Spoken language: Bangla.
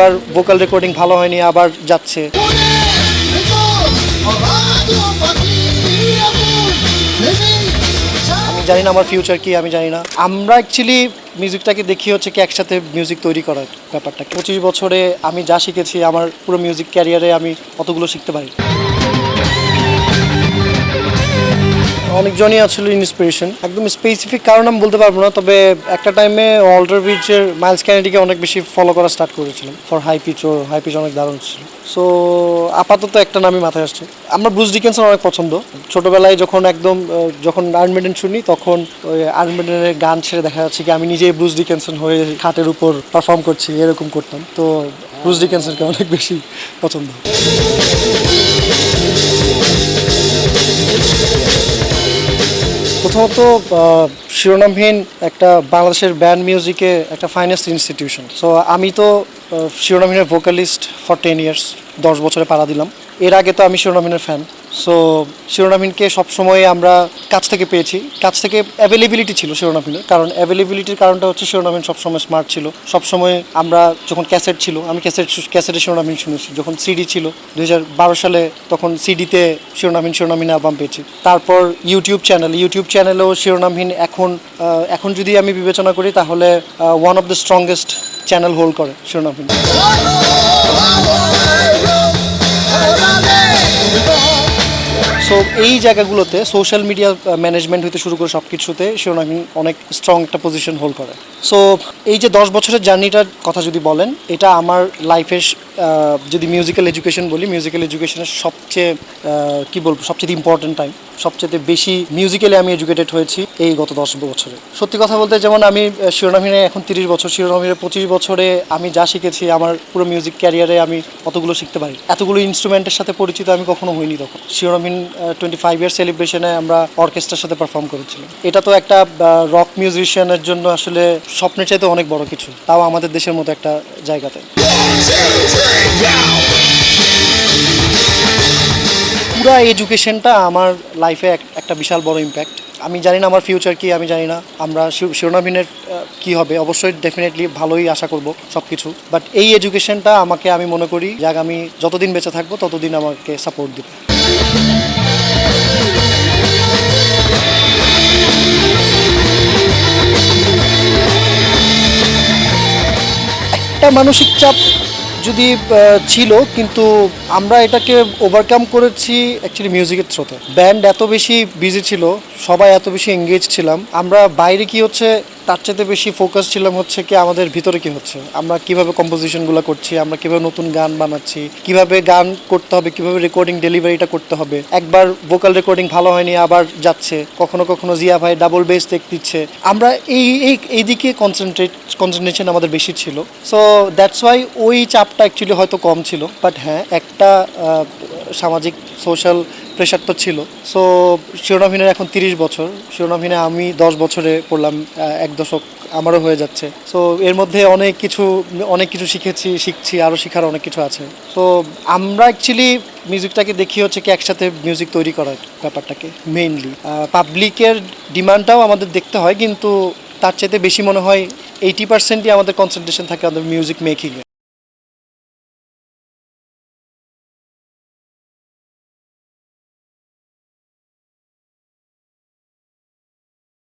একবার ভোকাল রেকর্ডিং ভালো হয়নি আবার যাচ্ছে। আমি জানি না আমার ফিউচার কি, আমি জানি না। আমরা অ্যাকচুয়ালি মিউজিকটাকে দেখি হচ্ছে কি একসাথে মিউজিক তৈরি করার ব্যাপারটা। 25 বছরে আমি যা শিখেছি আমার পুরো মিউজিক ক্যারিয়ারে আমি অতগুলো শিখতে পারি। অনেকজনই আসলে ইন্সপিরেশন, একদম স্পেসিফিক কারণ আমি বলতে পারবো না, তবে একটা টাইমে ওয়াল্টার ব্রিজের মাইলস ক্যানেডিকে অনেক বেশি ফলো করা স্টার্ট করেছিলাম ফর হাই পিচ। ওর হাই পিচ অনেক দারুণ ছিল। সো আপাতত একটা নামই মাথায় আসছে। আমার ব্রুস ডিকিনসন অনেক পছন্দ। ছোটোবেলায় যখন আয়রন মেডেন শুনি তখন ওই আয়রন মেডেনের গান ছেড়ে দেখা যাচ্ছে কি আমি নিজেই ব্রুস ডিকিনসন হয়ে খাটের উপর পারফর্ম করছি, এরকম করতাম। তো ব্রুস ডিকিনসনকে অনেক বেশি পছন্দ। প্রথমত শিরোনামহীন একটা বাংলাদেশের ব্যান্ড মিউজিকে একটা ফাইনেস্ট ইনস্টিটিউশন। সো আমি তো শিরোনামহীনের ভোকালিস্ট ফর 10 ইয়ার্স, 10 বছরে পাড়া দিলাম। এর আগে তো আমি শিরোনামহীনের ফ্যান। সো শিরোনামহীনকে সবসময় আমরা কাছ থেকে পেয়েছি, কাছ থেকে অ্যাভেলেবিলিটি ছিল শিরোনামহীনের। কারণ অ্যাভেলেবিলিটির কারণটা হচ্ছে শিরোনামহীন সবসময় স্মার্ট ছিল। সবসময় আমরা যখন ক্যাসেট ছিল, আমি ক্যাসেটে শিরোনামহীন শুনেছি। যখন সিডি ছিল 2012 সালে, তখন সিডিতে শিরোনামহীন অ্যালবাম পেয়েছি। তারপর ইউটিউব চ্যানেলেও শিরোনামহীন এখন যদি আমি বিবেচনা করি তাহলে one of the strongest channel hold করে শিরোনামহীন। সো এই জায়গাগুলোতে সোশ্যাল মিডিয়া ম্যানেজমেন্ট হইতে শুরু করে সব কিছুতে শিরোনামহীন অনেক স্ট্রং একটা পজিশন হোল্ড করে। সো এই যে 10 বছরের জার্নিটার কথা যদি বলেন, এটা আমার লাইফের যদি মিউজিক্যাল এডুকেশন বলি, মিউজিক্যাল এডুকেশনের সবচেয়ে ইম্পর্টেন্ট টাইম। সবচেয়ে বেশি মিউজিক্যালি আমি এডুকেটেড হয়েছি এই গত 10 বছরে। সত্যি কথা বলতে, যেমন আমি শিরোনামহীনে এখন 30 বছর, শিরোনামহীনে 25 বছরে আমি যা শিখেছি আমার পুরো মিউজিক ক্যারিয়ারে আমি অতগুলো শিখতে পারি। এতগুলো ইনস্ট্রুমেন্টের সাথে পরিচিত আমি কখনো হইনি তখন। শিরোনামহীন 25 ইয়ার সেলিব্রেশনে আমরা অর্কেস্ট্রার সাথে পারফর্ম করেছিলাম। এটা তো একটা রক মিউজিশিয়ানের জন্য আসলে স্বপ্নের চাইতে অনেক বড় কিছু, তাও আমাদের দেশের মতো একটা জায়গাতে। পুরা এডুকেশনটা আমার লাইফে একটা বিশাল বড় ইম্প্যাক্ট। আমি জানি না আমার ফিউচার কি, আমি জানি না আমরা শিরোনামহীনের কী হবে। অবশ্যই ডেফিনেটলি ভালোই আশা করব সব কিছু, বাট এই এডুকেশনটা আমি মনে করি যে আমি যতদিন বেঁচে থাকবো ততদিন আমাকে সাপোর্ট দেবে। একটা মানসিক চাপ যদি ছিল, কিন্তু আমরা এটাকে ওভারকাম করেছি অ্যাকচুয়ালি মিউজিকের থ্রুতে। ব্যান্ড এত বেশি বিজি ছিল, সবাই এত বেশি এঙ্গেজ ছিলাম, আমরা বাইরে কি হচ্ছে তার চাইতে বেশি ফোকাস ছিলাম হচ্ছে কি আমাদের ভিতরে কি হচ্ছে, আমরা কিভাবে কম্পোজিশনগুলো করছি, আমরা কিভাবে নতুন গান বানাচ্ছি, কিভাবে গান করতে হবে, কিভাবে রেকর্ডিং ডেলিভারিটা করতে হবে। একবার ভোকাল রেকর্ডিং ভালো হয়নি আবার যাচ্ছে, কখনো কখনো জিয়া ভাই ডাবল বেস টেক দিচ্ছে। আমরা এই দিকে কনসেন্ট্রেশন আমাদের বেশি ছিল। সো দ্যাটস ওয়াই ওই চাপটা অ্যাকচুয়ালি হয়তো কম ছিল। বাট হ্যাঁ, একটা সামাজিক সোশ্যাল প্রেশার তো ছিল। সো শিরোনামহীনের এখন 30 বছর, শিরোনামহীনে আমি 10 বছরে পড়লাম, 1 দশক আমারও হয়ে যাচ্ছে। সো এর মধ্যে অনেক কিছু শিখছি, আরও শেখার অনেক কিছু আছে। সো আমরা অ্যাকচুয়ালি মিউজিকটাকে দেখি হচ্ছে কি একসাথে মিউজিক তৈরি করার ব্যাপারটাকে মেইনলি। পাবলিকের ডিমান্ডটাও আমাদের দেখতে হয়, কিন্তু তার চাইতে বেশি মনে হয় 80%ই আমাদের কনসেন্ট্রেশন থাকে আমাদের মিউজিক মেকিংয়ে।